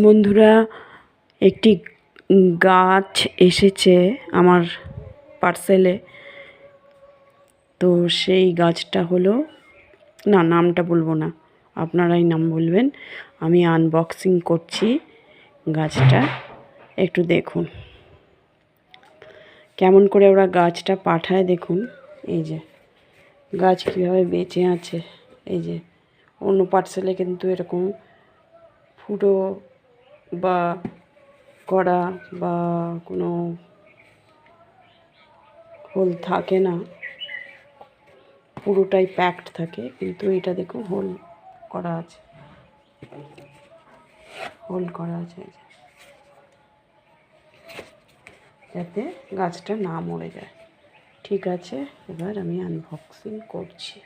বন্ধুরা, একটি গাছ এসেছে আমার পার্সেলে। তো সেই গাছটা হলো, না নামটা বলবো না, আপনারাই নাম বলবেন। আমি আনবক্সিং করছি গাছটা, একটু দেখুন কেমন করে ওরা গাছটা পাঠায়। দেখুন এই যে গাছ কীভাবে বেঁচে আছে। এই যে অন্য পার্সেলে কিন্তু এরকম ফুটো বা করা বা কোনো হোল থাকে না, পুরোটাই প্যাকড থাকে। কিন্তু এটা দেখুন হোল করা আছে, যাতে গাছটা না মরে যায়। ঠিক আছে, এবার আমি আনবক্সিং করছি।